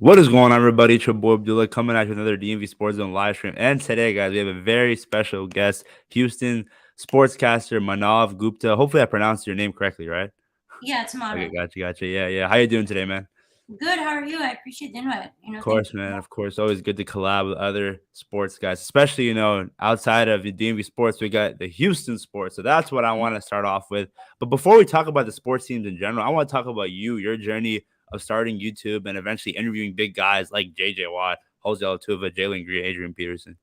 What is going on, everybody? It's your boy Abdullah coming at you with another DMVSportsZone live stream. And today, guys, we have a very special guest, Houston sportscaster Maanav Gupta. Hopefully, I pronounced your name correctly, right? Yeah, it's Okay, Maanav. gotcha. Yeah. How you doing today, man? Good. How are you? I appreciate the invite. Of Thank course, you. man. Of course, always good to collab with other sports guys, especially outside of the DMV Sports, we got the Houston Sports. So that's what I want to start off with. But before we talk about the sports teams in general, I want to talk about your journey of starting YouTube and eventually interviewing big guys like JJ Watt, Jose Altuve, Jalen Green, Adrian Peterson.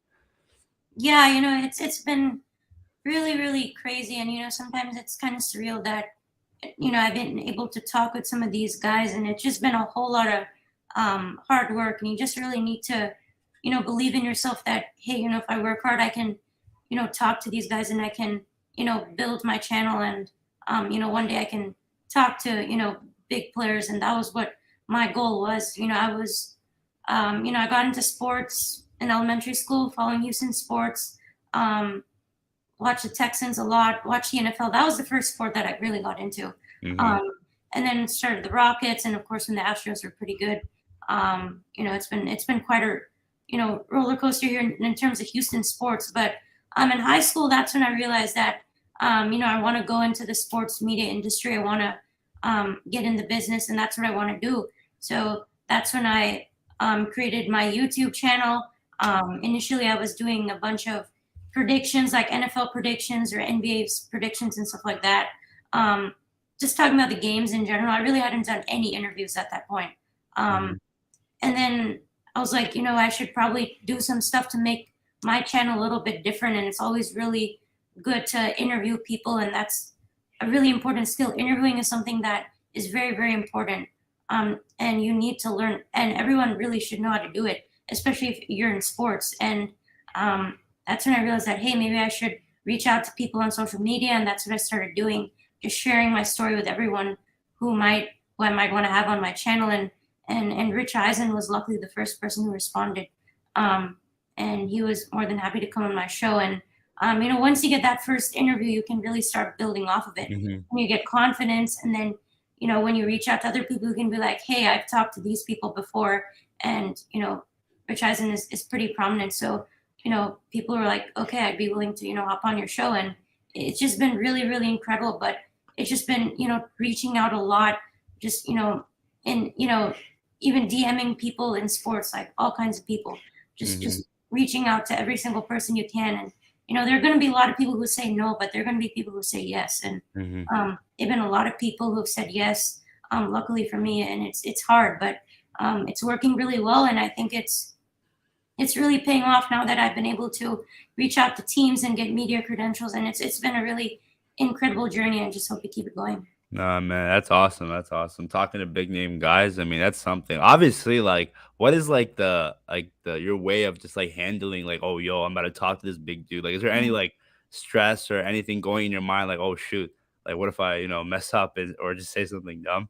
Yeah, it's been really crazy, and sometimes it's kind of surreal that I've been able to talk with some of these guys, and it's just been a whole lot of hard work, and you just really need to believe in yourself that hey, if I work hard, I can talk to these guys, and I can build my channel, and one day I can talk to big players, and that was what my goal was. I got into sports in elementary school, following Houston sports. Watched the Texans a lot, watched the NFL. That was the first sport that I really got into. Mm-hmm. Um, and then started the Rockets, and of course when the Astros were pretty good. It's been quite a roller coaster here in terms of Houston sports. But in high school, that's when I realized that I want to go into the sports media industry. I want to get in the business, and that's what I want to do. So that's when I created my YouTube channel. Initially, I was doing a bunch of predictions like NFL predictions or NBA predictions and stuff like that. Just talking about the games in general. I really hadn't done any interviews at that point. Mm-hmm. And then I was like, I should probably do some stuff to make my channel a little bit different. And it's always really good to interview people. And that's a really important skill. Interviewing is something that is very important. And you need to learn, and everyone really should know how to do it, especially if you're in sports. And that's when I realized that, hey, maybe I should reach out to people on social media. And that's what I started doing, just sharing my story with everyone who I might want to have on my channel. And Rich Eisen was luckily the first person who responded. And he was more than happy to come on my show. And, once you get that first interview, you can really start building off of it. Mm-hmm. And you get confidence. And then, when you reach out to other people, you can be like, hey, I've talked to these people before. And, Rich Eisen is pretty prominent. So, people were like, okay, I'd be willing to, hop on your show. And it's just been really incredible. But it's just been, reaching out a lot, just, and, even DMing people in sports, like all kinds of people, just reaching out to every single person you can. And, there are going to be a lot of people who say no, but there are going to be people who say yes. And Mm-hmm. there've been a lot of people who've said yes, luckily for me. And it's hard, but it's working really well. And I think it's really paying off now that I've been able to reach out to teams and get media credentials. And it's been a really incredible journey. I just hope to keep it going. Nah, man, that's awesome. That's awesome. Talking to big name guys, I mean, that's something. Obviously, like, what is the your way of just like handling like, oh, yo, I'm about to talk to this big dude. Like, is there any like stress or anything going in your mind? Like, oh shoot, like what if I mess up or just say something dumb?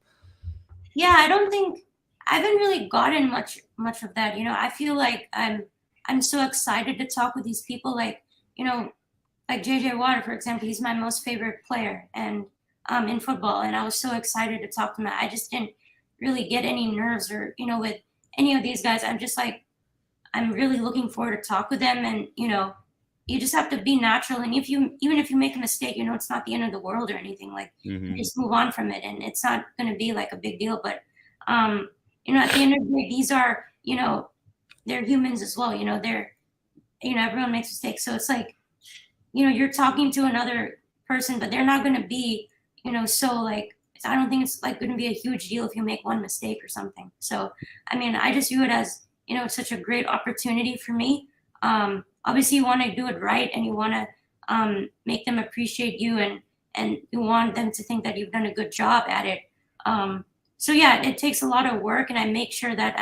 Yeah, I don't think I haven't really gotten much of that. I feel like I'm so excited to talk with these people. Like, like JJ Watt, for example, he's my most favorite player and in football, and I was so excited to talk to him. I just didn't really get any nerves or with any of these guys. I'm just like I'm really looking forward to talk with them, and you just have to be natural. And even if you make a mistake, it's not the end of the world or anything. Like you Mm-hmm. just move on from it, and it's not going to be like a big deal. But at the end of the day, these are they're humans as well. They're everyone makes mistakes, so it's like you're talking to another person, but they're not going to be so like I don't think it's like going to be a huge deal if you make one mistake or something. So I mean, I just view it as it's such a great opportunity for me. Obviously, you want to do it right, and you want to make them appreciate you, and you want them to think that you've done a good job at it. So yeah, it takes a lot of work, and I make sure that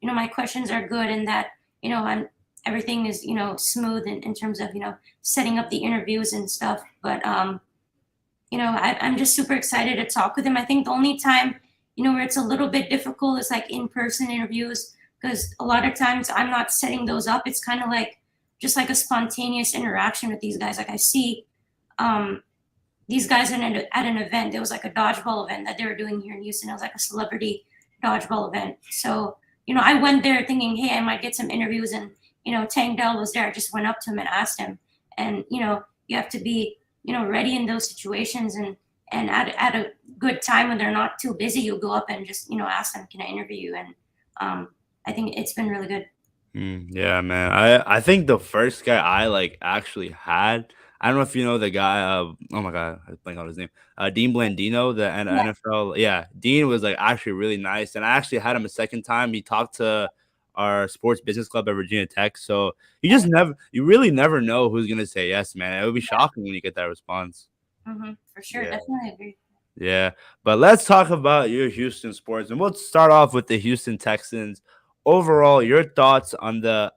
my questions are good, and that I'm everything is smooth in terms of setting up the interviews and stuff. But I'm just super excited to talk with him. I think the only time where it's a little bit difficult is like in-person interviews, because a lot of times I'm not setting those up. It's kind of like just like a spontaneous interaction with these guys. Like I see these guys at an event. There was like a dodgeball event that they were doing here in Houston. It was like a celebrity dodgeball event. So I went there thinking, hey, I might get some interviews, and Tank Dell was there. I just went up to him and asked him, and you have to be ready in those situations, and at a good time when they're not too busy, you'll go up and just ask them, can I interview you? And I think it's been really good. Yeah, man. I think the first guy I like actually had. I don't know if you know the guy. Oh my god, I blank out his name. Dean Blandino, the Yeah. NFL. Yeah, Dean was like actually really nice, and I actually had him a second time. He talked to our sports business club at Virginia Tech. So you really never know who's gonna say yes, man. It would be shocking when you get that response. For sure, Yeah. definitely agree. Yeah, but let's talk about your Houston sports, and we'll start off with the Houston Texans. Overall, your thoughts on the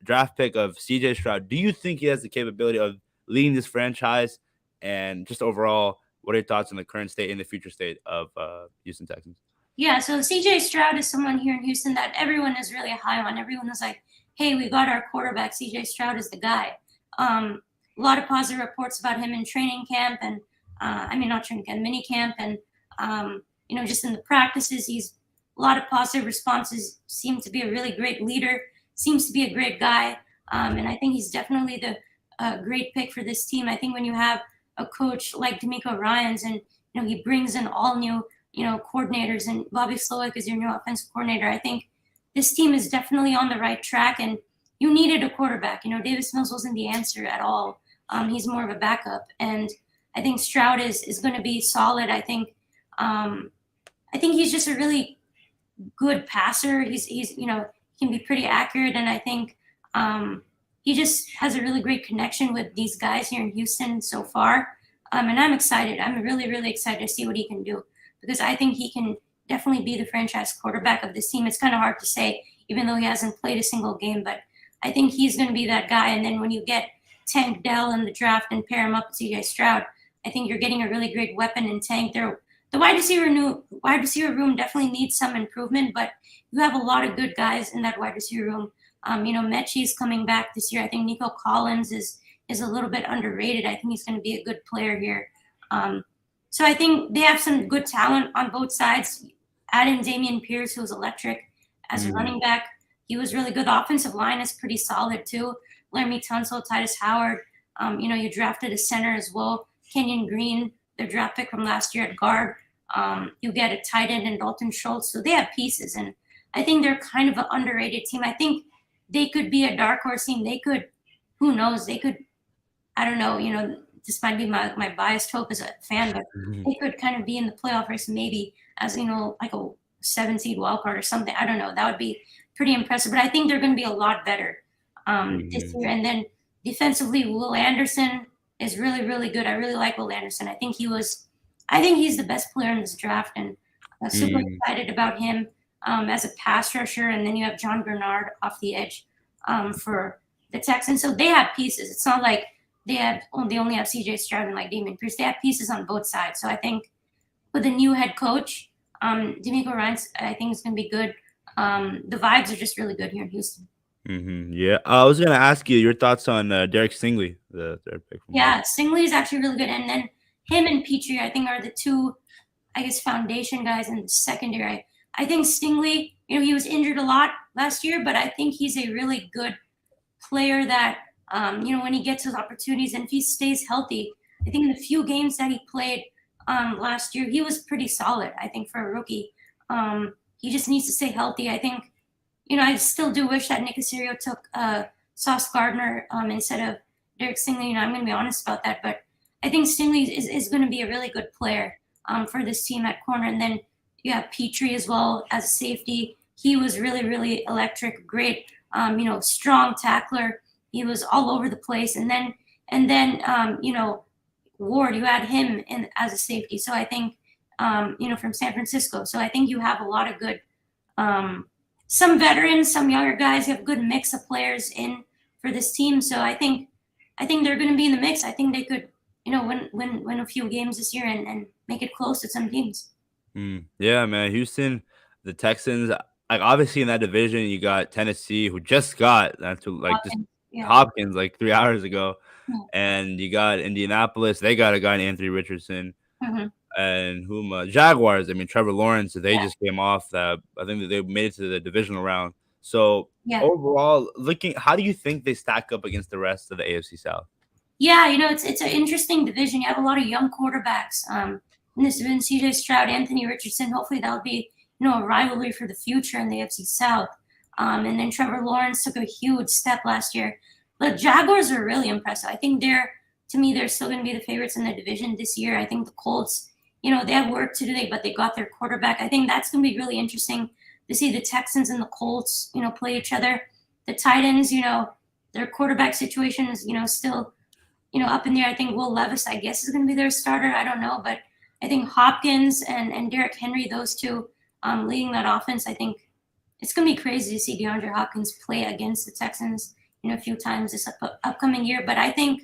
draft pick of CJ Stroud. Do you think he has the capability of leading this franchise? And just overall, what are your thoughts on the current state and the future state of Houston Texans? Yeah, so CJ Stroud is someone here in Houston that everyone is really high on. Everyone is like, hey, we got our quarterback. CJ Stroud is the guy. A lot of positive reports about him in training camp, and not training camp, mini camp, and just in the practices, he's a lot of positive responses. Seems to be a really great leader. Seems to be a great guy, and I think he's definitely the great pick for this team. I think when you have a coach like D'Amico Ryans, and he brings in all new coordinators, and Bobby Slowick is your new offensive coordinator. I think this team is definitely on the right track, and you needed a quarterback. Davis Mills wasn't the answer at all. He's more of a backup, and I think Stroud is going to be solid. I think he's just a really good passer. He's can be pretty accurate, and I think he just has a really great connection with these guys here in Houston so far. And I'm excited. I'm really, really excited to see what he can do, because I think he can definitely be the franchise quarterback of this team. It's kind of hard to say, even though he hasn't played a single game, but I think he's going to be that guy. And then when you get Tank Dell in the draft and pair him up with CJ Stroud, I think you're getting a really great weapon in Tank. The wide receiver room definitely needs some improvement, but you have a lot of good guys in that wide receiver room. Mechie's coming back this year. I think Nico Collins is a little bit underrated. I think he's going to be a good player here. So I think they have some good talent on both sides. Add in Damian Pierce, who was electric as a running back. He was really good. The offensive line is pretty solid too. Laramie Tunsil, Titus Howard. You drafted a center as well. Kenyon Green, their draft pick from last year at guard. You get a tight end in Dalton Schultz. So they have pieces, and I think they're kind of an underrated team. I think they could be a dark horse team. They could, who knows, they could, I don't know, this might be my biased hope as a fan, but they could kind of be in the playoff race maybe as, like a 7-seed wild card or something. I don't know. That would be pretty impressive. But I think they're going to be a lot better this year. And then defensively, Will Anderson is really, really good. I really like Will Anderson. I think he's the best player in this draft, and I'm super excited about him as a pass rusher. And then you have John Bernard off the edge for the Texans. So they have pieces. It's not like they only have CJ Stroud and like Damian Pierce. They have pieces on both sides. So I think with the new head coach, D'Amico Ryans, I think it's going to be good. The vibes are just really good here in Houston. Yeah, I was gonna ask you your thoughts on Derek Stingley, the third pick. Yeah, Stingley is actually really good, and then him and Petrie, I think, are the two, I guess, foundation guys in the secondary. I think Stingley, he was injured a lot last year, but I think he's a really good player that, when he gets his opportunities and if he stays healthy, I think in the few games that he played last year, he was pretty solid, I think, for a rookie. He just needs to stay healthy. I think, I still do wish that Nick Caserio took Sauce Gardner instead of Derek Stingley. I'm going to be honest about that, but I think Stingley is going to be a really good player for this team at corner. And then you have Petrie as well as a safety. He was really, really electric, great, strong tackler. He was all over the place. And then Ward, you had him in as a safety. So I think, from San Francisco. So I think you have a lot of good, some veterans, some younger guys. You have a good mix of players in for this team. So I think they're going to be in the mix. I think they could, win a few games this year and make it close to some teams. Yeah, man. Houston, the Texans, like obviously in that division, you got Tennessee, who just got Hopkins like 3 hours ago, and you got Indianapolis. They got a guy named Anthony Richardson. and whom Jaguars. I mean, Trevor Lawrence. They Yeah. just came off that. I think that they made it to the divisional round. So Yeah. overall, looking, how do you think they stack up against the rest of the AFC South? Yeah, it's an interesting division. You have a lot of young quarterbacks. In this division, CJ Stroud, Anthony Richardson. Hopefully, that'll be a rivalry for the future in the AFC South. And then Trevor Lawrence took a huge step last year. The Jaguars are really impressive. I think to me, they're still going to be the favorites in the division this year. I think the Colts, they have work to do, but they got their quarterback. I think that's going to be really interesting to see the Texans and the Colts, play each other. The Titans, their quarterback situation is, still up in the air. I think Will Levis, I guess, is going to be their starter. I don't know, but I think Hopkins and Derrick Henry, those two leading that offense, I think it's going to be crazy to see DeAndre Hopkins play against the Texans, a few times this upcoming year. But I think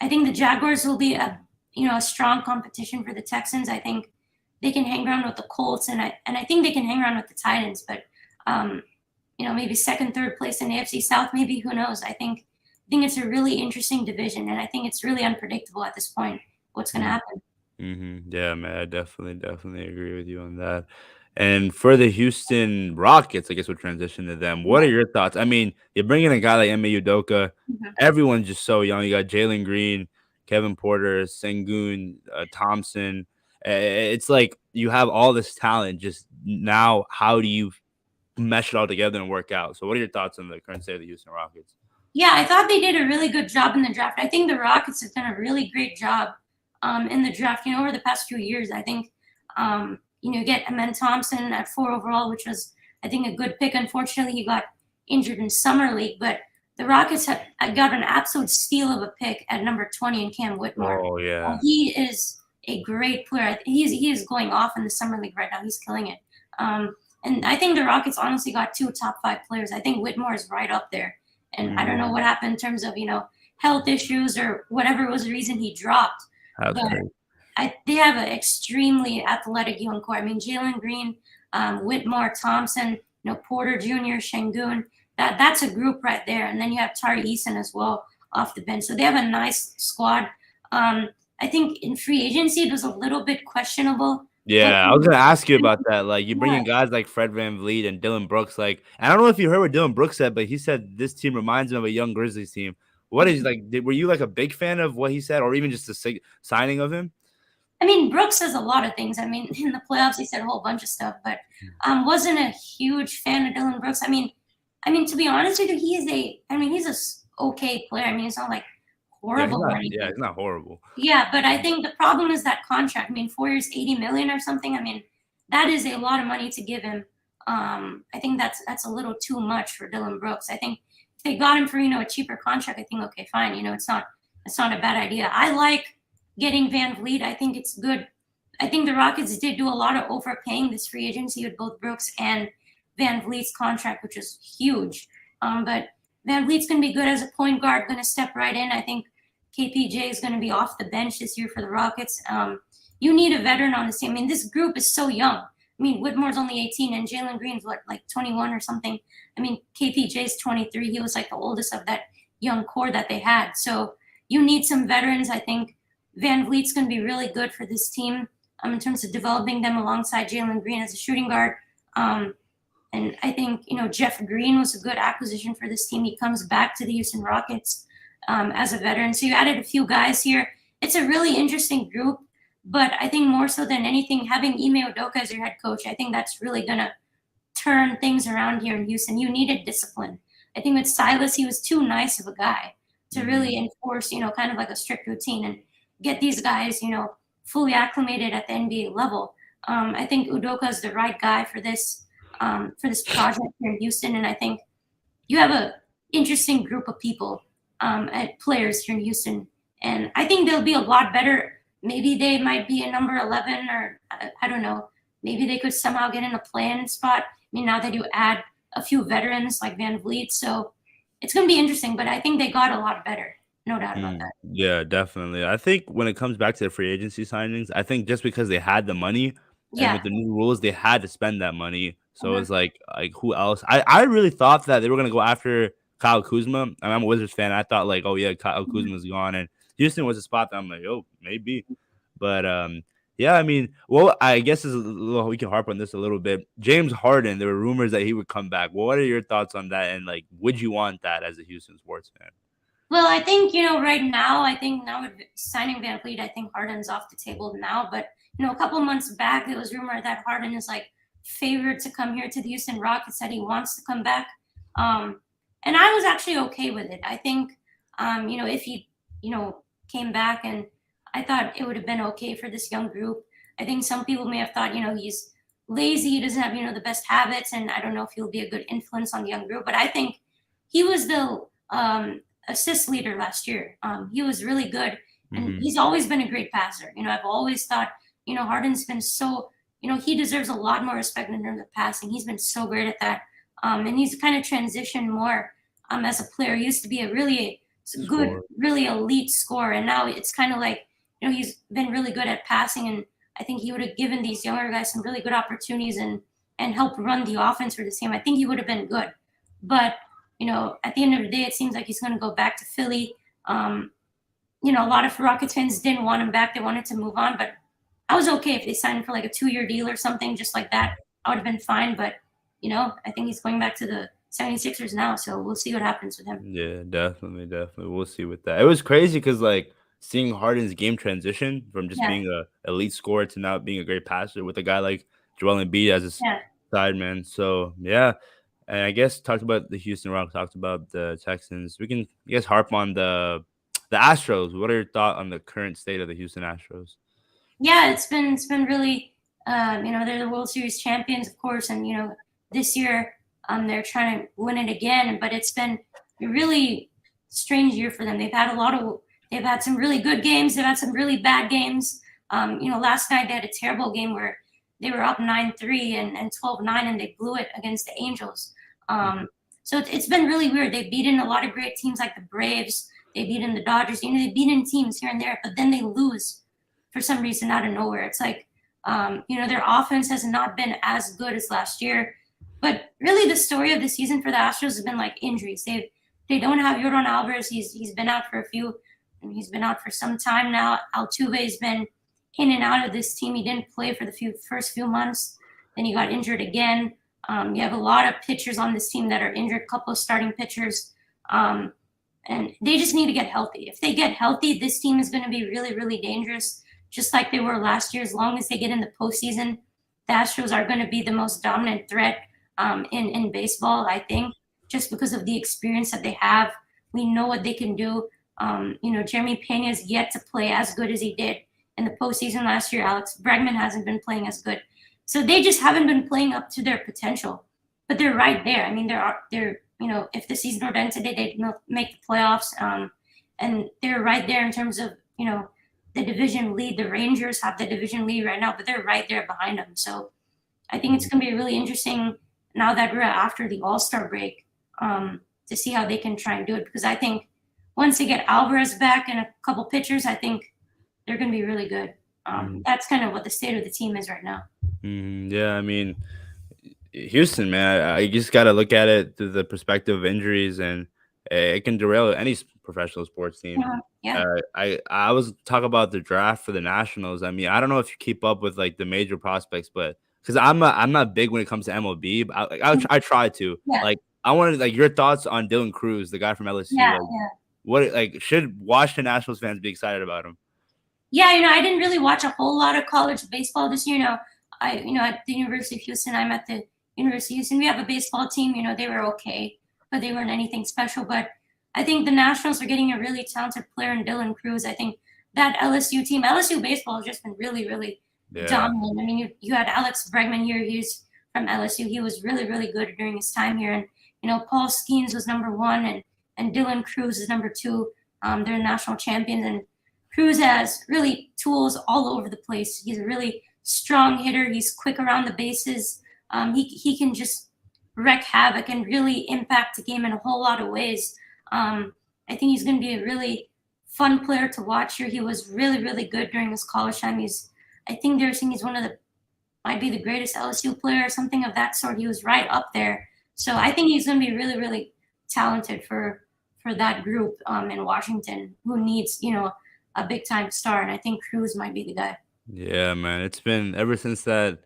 the Jaguars will be a strong competition for the Texans. I think they can hang around with the Colts, and I think they can hang around with the Titans. But maybe second, third place in the AFC South, maybe, who knows? I think it's a really interesting division, and I think it's really unpredictable at this point what's going to happen. Yeah, man, I definitely agree with you on that. And for the Houston Rockets, I guess we'll transition to them. What are your thoughts? I mean, you're bringing a guy like Ime Udoka. Mhm. Everyone's just so young. You got Jalen Green, Kevin Porter, Sengun, Thompson. It's like you have all this talent. Just now, how do you mesh it all together and work out? So, what are your thoughts on the current state of the Houston Rockets? Yeah, I thought they did a really good job in the draft. I think the Rockets have done a really great job in the draft. Over the past few years, I think you get Amen Thompson at 4 overall, which was, I think, a good pick. Unfortunately, he got injured in summer league, but the Rockets have got an absolute steal of a pick at number 20 in Cam Whitmore. Oh yeah, he is a great player. He is going off in the summer league right now. He's killing it. And I think the Rockets honestly got 2 top 5 players. I think Whitmore is right up there. And I don't know what happened in terms of, health issues or whatever was the reason he dropped. that's But great. they have an extremely athletic young core. I mean, Jalen Green, Whitmore, Thompson, Porter Jr., Şengün. That's a group right there. And then you have Tari Eason as well off the bench. So they have a nice squad. I think in free agency, it was a little bit questionable. Yeah, I was gonna ask you about that. Like, you bring in guys like Fred VanVleet and Dylan Brooks. Like, I don't know if you heard what Dylan Brooks said, but he said this team reminds him of a young Grizzlies team. What is like? Were you like a big fan of what he said, or even just the signing of him? I mean, Brooks says a lot of things. I mean, in the playoffs, he said a whole bunch of stuff, but wasn't a huge fan of Dylan Brooks. I mean, to be honest with you, he's a okay player. I mean, it's not like horrible or anything. Yeah, it's not horrible. Yeah, but I think the problem is that contract. I mean, 4 years, $80 million or something. I mean, that is a lot of money to give him. I think that's a little too much for Dylan Brooks. I think if they got him for a cheaper contract, I think okay, fine. It's not a bad idea. I like getting Van Vliet. I think it's good. I think the Rockets did do a lot of overpaying this free agency with both Brooks and Van Vliet's contract, which is huge. But Van Vliet's going to be good as a point guard, going to step right in. I think KPJ is going to be off the bench this year for the Rockets. You need a veteran on this team. I mean, this group is so young. I mean, Whitmore's only 18 and Jalen Green's like 21 or something. I mean, KPJ's 23. He was like the oldest of that young core that they had. So you need some veterans. I think Van Vliet's going to be really good for this team in terms of developing them alongside Jalen Green as a shooting guard. And I think, Jeff Green was a good acquisition for this team. He comes back to the Houston Rockets as a veteran. So you added a few guys here. It's a really interesting group, but I think more so than anything, having Ime Udoka as your head coach, I think that's really going to turn things around here in Houston. You needed discipline. I think with Silas, he was too nice of a guy to really enforce, kind of like a strict routine and get these guys, fully acclimated at the NBA level. I think Udoka is the right guy for this project here in Houston, and I think you have a interesting group of people, players here in Houston, and I think they'll be a lot better. Maybe they might be a number 11, or I don't know. Maybe they could somehow get in a play-in spot. I mean, now that you add a few veterans like Van Vliet, so it's going to be interesting. But I think they got a lot better. No doubt about that. Yeah, definitely. I think when it comes back to the free agency signings, I think just because they had the money and with the new rules, they had to spend that money. So it's like who else? I really thought that they were gonna go after Kyle Kuzma. I'm a Wizards fan. I thought like, oh yeah, Kyle Kuzma's gone, and Houston was a spot that I'm like, oh, maybe. But Yeah, I mean, well, I guess we can harp on this a little bit. James Harden, there were rumors that he would come back. What are your thoughts on that? And like, would you want that as a Houston sports fan? Well, I think, right now, I think now with signing Van Vliet, I think Harden's off the table now. But, a couple months back, there was rumor that Harden is like favored to come here to the Houston Rockets, that he wants to come back. And I was actually okay with it. I think, if he, came back, and I thought it would have been okay for this young group. I think some people may have thought, he's lazy, he doesn't have, the best habits, and I don't know if he'll be a good influence on the young group. But I think he was the assist leader last year. He was really good, and Mm-hmm. he's always been a great passer. I've always thought, Harden's been so, he deserves a lot more respect in terms of passing. He's been so great at that. And he's kind of transitioned more as a player. He used to be a really good, Score. really elite scorer, and now it's kind of like, he's been really good at passing, and I think he would have given these younger guys some really good opportunities and helped run the offense for the team. I think he would have been good, but at the end of the day, it seems like he's going to go back to Philly. A lot of Rockets fans didn't want him back; they wanted to move on, but I was okay if they signed him for like a 2-year deal or something, just like that. I would have been fine, but I think he's going back to the 76ers now, so we'll see what happens with him. Yeah, definitely, definitely. We'll see with that. It was crazy because like seeing Harden's game transition from just Yeah, being a elite scorer to now being a great passer with a guy like Joel Embiid as his yeah. side man. So yeah, and I guess talked about the Houston Rockets, talked about the Texans. We can I guess harp on the Astros. What are your thoughts on the current state of the Houston Astros? Yeah, it's been really, they're the World Series champions, of course, and this year, they're trying to win it again. But it's been a really strange year for them. They've had some really good games. They've had some really bad games. Last night they had a terrible game where they were up 9-3 and 12-9, and they blew it against the Angels. Mhm. So it's been really weird. They've beaten a lot of great teams like the Braves. They've beaten the Dodgers. They've beaten teams here and there, but then they lose for some reason out of nowhere. It's like, their offense has not been as good as last year. But really, the story of the season for the Astros has been like injuries. They don't have Yordan Alvarez. He's been out for he's been out for some time now. Altuve has been in and out of this team. He didn't play for the first few months. Then he got injured again. You have a lot of pitchers on this team that are injured. A couple of starting pitchers. And they just need to get healthy. If they get healthy, this team is going to be really, really dangerous, just like they were last year. As long as they get in the postseason, the Astros are going to be the most dominant threat in baseball, I think, just because of the experience that they have. We know what they can do. Jeremy Pena is yet to play as good as he did in the postseason last year. Alex Bregman hasn't been playing as good. So they just haven't been playing up to their potential. But they're right there. I mean, they're if the season were to end today, they'd make the playoffs. And they're right there in terms of, the division lead. The Rangers have the division lead right now, but they're right there behind them. So I think it's going to be really interesting now that we're after the All-Star break, to see how they can try and do it. Because I think once they get Alvarez back and a couple pitchers, I think they're going to be really good. Mhm. That's kind of what the state of the team is right now. Yeah, I mean, Houston, man, I just got to look at it through the perspective of injuries, and it can derail any professional sports team. Yeah. I was talk about the draft for the Nationals. I mean, I don't know if you keep up with like the major prospects, but because I'm not big when it comes to MLB, but I try to Yeah. like I wanted like your thoughts on Dylan Cruz, the guy from LSU. Yeah. Like, what like should Washington Nationals fans be excited about him? Yeah, I didn't really watch a whole lot of college baseball this year. At the University of Houston, I'm at the University of Houston. We have a baseball team. They were okay, but they weren't anything special. But I think the Nationals are getting a really talented player in Dylan Cruz. I think that LSU team, LSU baseball has just been really, really Yeah. dominant. I mean, you had Alex Bregman here. He's from LSU. He was really, really good during his time here. And, Paul Skeens was number one, and Dylan Cruz is number two. They're national champions. And Cruz has really tools all over the place. He's a really strong hitter. He's quick around the bases. He can just wreak havoc and really impact the game in a whole lot of ways. I think he's going to be a really fun player to watch here. He was really, really good during his college time. I think they're saying he's might be the greatest LSU player or something of that sort. He was right up there. So I think he's going to be really, really talented for that group in Washington who needs, a big time star. And I think Cruz might be the guy. Yeah, man. It's been ever since that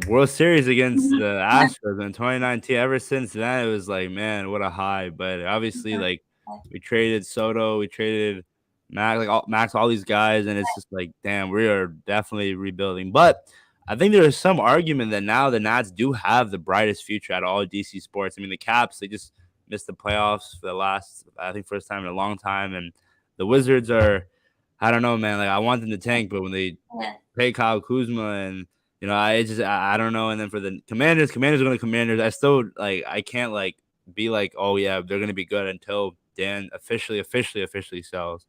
World Series against Mhm. the Yeah, Astros in 2019. Ever since then, it was like, man, what a high. But obviously, yeah, like we traded Soto, we traded Max, all these guys, and it's just like, damn, we are definitely rebuilding. But I think there is some argument that now the Nats do have the brightest future out of all DC sports. I mean, the Caps, they just missed the playoffs for the last, I think, first time in a long time, and the Wizards are. I don't know, man. Like I want them to tank, but when they yeah, pay Kyle Kuzma and I don't know. And then for the Commanders are going to Commanders. I still like I can't like be like, oh yeah, they're going to be good until Dan officially sells.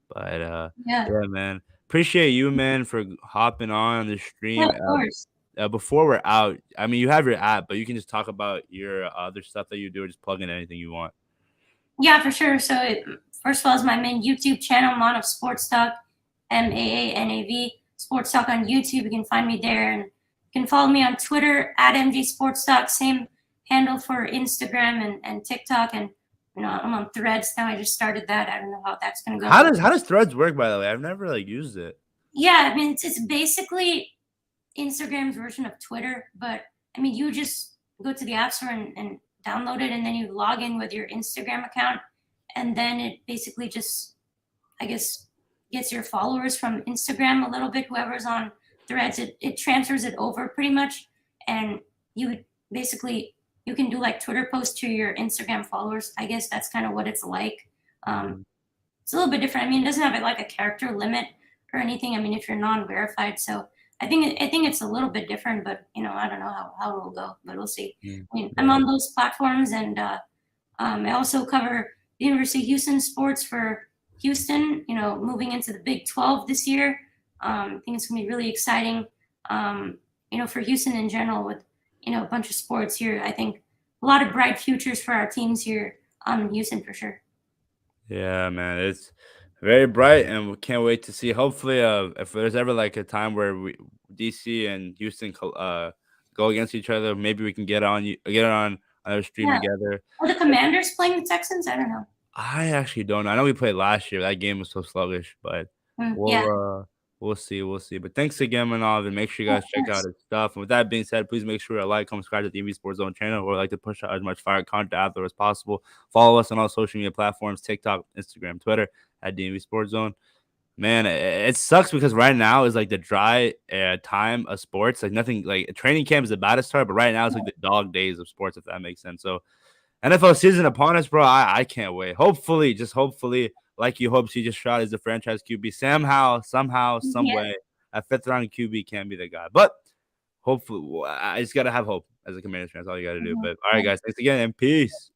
But yeah, yeah, man, appreciate you, man, for hopping on the yeah, stream. of course. Before we're out, I mean, you have your app, but you can just talk about your other stuff that you do, or just plug in anything you want. Yeah, for sure. So, first of all, is my main YouTube channel, Maanav Sports Talk, Maanav Sports Talk on YouTube. You can find me there, and you can follow me on Twitter at MG Sports Talk. Same handle for Instagram and TikTok, and I'm on Threads now. I just started that. I don't know how that's gonna go, but How does Threads work, by the way? I've never like used it. yeah, I mean it's basically Instagram's version of Twitter, but I mean you just go to the App Store and download it, and then you log in with your Instagram account, and then it basically just, I guess, gets your followers from Instagram a little bit. Whoever's on Threads, it transfers it over pretty much, and you would basically you can do like Twitter posts to your Instagram followers. I guess that's kind of what it's like. Um, Mhm. it's a little bit different. I mean, it doesn't have like a character limit or anything. I mean, if you're non-verified, so I think it's a little bit different. But I don't know how it'll go, but we'll see. Mm. I mean, I'm Yeah. on those platforms, and I also cover the University of Houston sports for Houston. Moving into the Big 12 this year. I think it's gonna be really exciting. For Houston in general, with a bunch of sports here. I think a lot of bright futures for our teams here in Houston for sure. Yeah, man, it's very bright, and we can't wait to see. Hopefully, if there's ever like a time where DC and Houston go against each other, maybe we can get on our stream Yeah. together. Are the Commanders playing the Texans? I don't know. I actually don't know. I know we played last year. That game was so sluggish, but Yeah. we'll see, we'll see. But thanks again, Maanav, and make sure you Yeah, guys of check out course. his stuff. And with that being said, please make sure to like, comment, subscribe to the DMV Sports Zone channel, or like to push out as much fire content out there as possible. Follow us on all social media platforms: TikTok, Instagram, Twitter at DMV Sports Zone. Man, it sucks because right now is like the dry time of sports. Like nothing, like training camp is about to start, but right now it's like the dog days of sports, if that makes sense. So NFL season upon us, bro. I can't wait. Hopefully, just hopefully, like you hope CJ Stroud is the franchise QB. Somehow, some Yeah. way, a fifth round QB can be the guy. But hopefully, I just gotta have hope as a Commanders fan. That's all you gotta do. Mhm. But all right, guys, thanks again and peace.